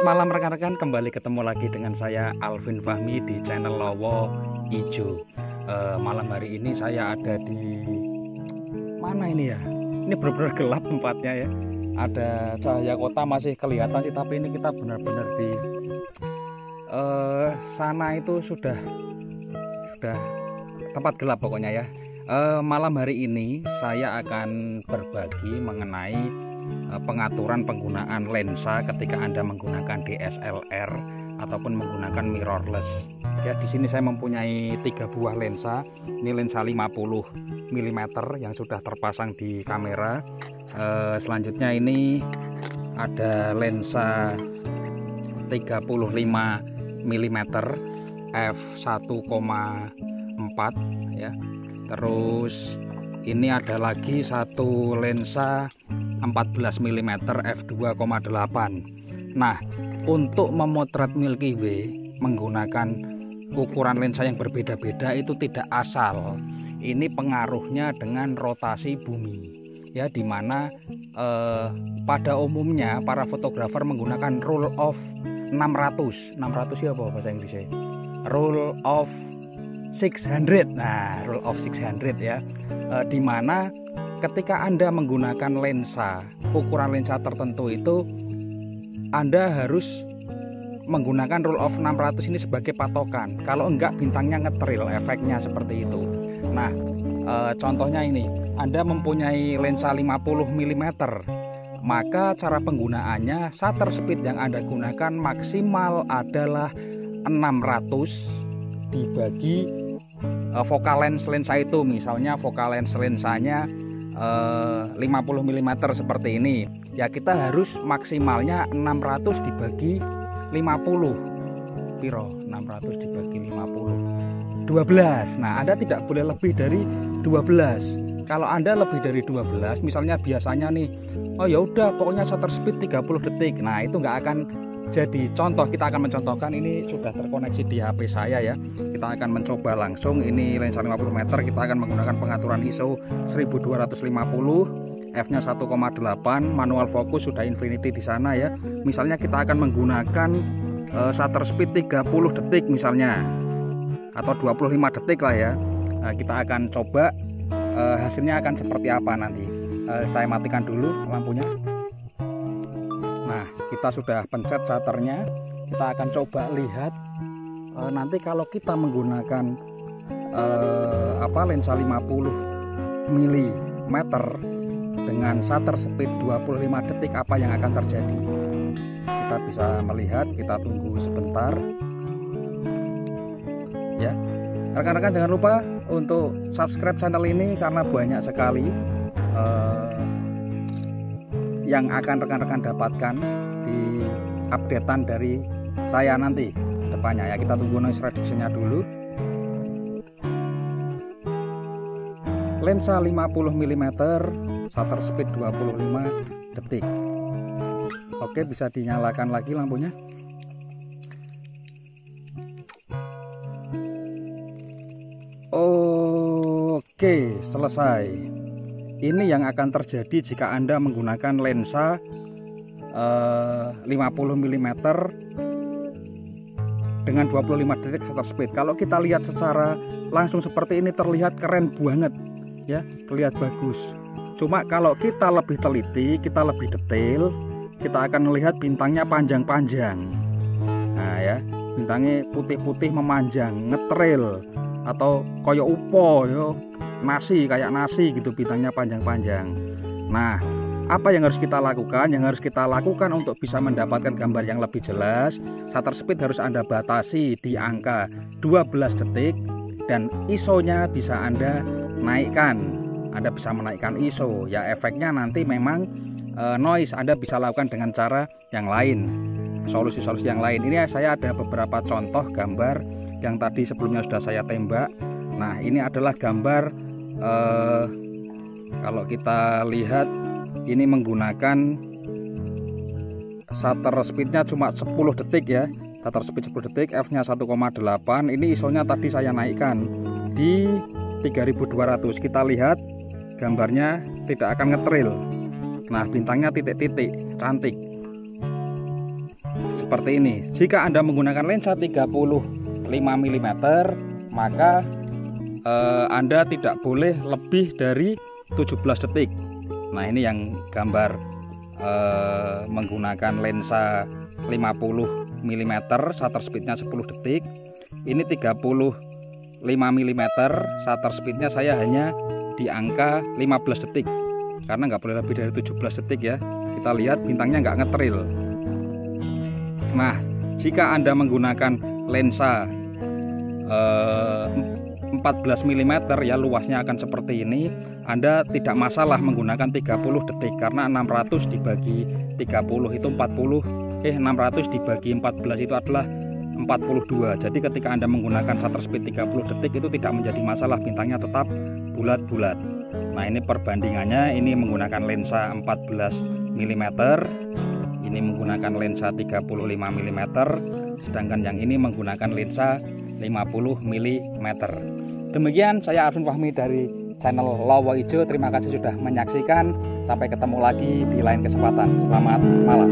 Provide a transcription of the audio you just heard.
malam rekan-rekan, kembali ketemu lagi dengan saya Alvin Fahmi di channel Lowo Ijo. Malam hari ini saya ada di mana ini ya? Ini benar-benar gelap tempatnya ya. Ada cahaya kota masih kelihatan sih, tapi ini kita benar-benar di sana itu sudah tempat gelap pokoknya ya. Malam hari ini saya akan berbagi mengenai pengaturan penggunaan lensa ketika Anda menggunakan DSLR ataupun menggunakan mirrorless. Ya, di sini saya mempunyai 3 buah lensa. Ini lensa 50 mm yang sudah terpasang di kamera. Selanjutnya ini ada lensa 35 mm f1,4 ya. Terus ini ada lagi satu lensa 14 mm f2,8. Nah, untuk memotret Milky Way menggunakan ukuran lensa yang berbeda-beda itu tidak asal. Ini pengaruhnya dengan rotasi bumi ya, dimana pada umumnya para fotografer menggunakan rule of 600 ya, apa bahasa Inggrisnya, rule of 600. Nah, rule of 600 ya, dimana ketika Anda menggunakan lensa, ukuran lensa tertentu itu Anda harus menggunakan rule of 600 ini sebagai patokan. Kalau enggak, bintangnya ngetril, efeknya seperti itu. Nah, contohnya ini, Anda mempunyai lensa 50 mm, maka cara penggunaannya shutter speed yang Anda gunakan maksimal adalah 600 dibagi focal lens lensa itu. Misalnya focal lens lensanya 50 mm seperti ini ya, kita harus maksimalnya 600 dibagi 50. Piro? 600 dibagi 50, 12. Nah, Anda tidak boleh lebih dari 12. Kalau Anda lebih dari 12, misalnya biasanya nih, oh ya udah pokoknya shutter speed 30 detik. Nah, itu nggak akan jadi contoh. Kita akan mencontohkan, ini sudah terkoneksi di HP saya ya. Kita akan mencoba langsung. Ini lensa 50 meter, kita akan menggunakan pengaturan ISO 1250, f-nya 1,8, manual fokus sudah infinity di sana ya. Misalnya kita akan menggunakan shutter speed 30 detik misalnya, atau 25 detik lah ya. Kita akan coba hasilnya akan seperti apa nanti. Saya matikan dulu lampunya. Nah, kita sudah pencet shutternya. Kita akan coba lihat nanti kalau kita menggunakan lensa 50 mm dengan shutter speed 25 detik, apa yang akan terjadi. Kita bisa melihat, kita tunggu sebentar ya. Rekan-rekan jangan lupa untuk subscribe channel ini karena banyak sekali yang akan rekan-rekan dapatkan di updatean dari saya nanti depannya ya. Kita tunggu noise reduction-nya dulu. Lensa 50 mm, shutter speed 25 detik. Oke, bisa dinyalakan lagi lampunya. Oke, selesai. Ini yang akan terjadi jika Anda menggunakan lensa 50 mm dengan 25 detik shutter speed. Kalau kita lihat secara langsung seperti ini terlihat keren banget ya, terlihat bagus. Cuma kalau kita lebih teliti, kita lebih detail, kita akan melihat bintangnya panjang-panjang. Nah ya, bintangnya putih-putih memanjang, ngetrail, atau koyo upo yo, nasi, kayak nasi gitu, bintangnya panjang-panjang. Nah, apa yang harus kita lakukan? Yang harus kita lakukan untuk bisa mendapatkan gambar yang lebih jelas, shutter speed harus Anda batasi di angka 12 detik dan ISO-nya bisa Anda naikkan. Anda bisa menaikkan ISO ya, efeknya nanti memang noise Anda bisa lakukan dengan cara yang lain, solusi-solusi yang lain. Ini saya ada beberapa contoh gambar yang tadi sebelumnya sudah saya tembak. Nah, ini adalah gambar kalau kita lihat ini menggunakan shutter speednya cuma 10 detik ya, shutter speed 10 detik, f-nya 1,8. Ini ISO-nya tadi saya naikkan di 3200. Kita lihat gambarnya tidak akan ngetril. Nah, bintangnya titik-titik, cantik seperti ini. Jika Anda menggunakan lensa 35 mm, maka Anda tidak boleh lebih dari 17 detik. Nah, ini yang gambar menggunakan lensa 50 mm, shutter speednya 10 detik. Ini 35 mm, shutter speednya saya hanya di angka 15 detik, karena nggak boleh lebih dari 17 detik ya. Kita lihat bintangnya nggak ngetril. Nah, jika Anda menggunakan lensa 14 mm ya, luasnya akan seperti ini, Anda tidak masalah menggunakan 30 detik, karena 600 dibagi 30 itu 600 dibagi 14 itu adalah 42. Jadi ketika Anda menggunakan shutter speed 30 detik itu tidak menjadi masalah, bintangnya tetap bulat-bulat. Nah, ini perbandingannya, ini menggunakan lensa 14 mm, ini menggunakan lensa 35 mm, sedangkan yang ini menggunakan lensa 50 mm. Demikian, saya Arfin Fahmi dari channel Lowo Ijo. Terima kasih sudah menyaksikan. Sampai ketemu lagi di lain kesempatan. Selamat malam.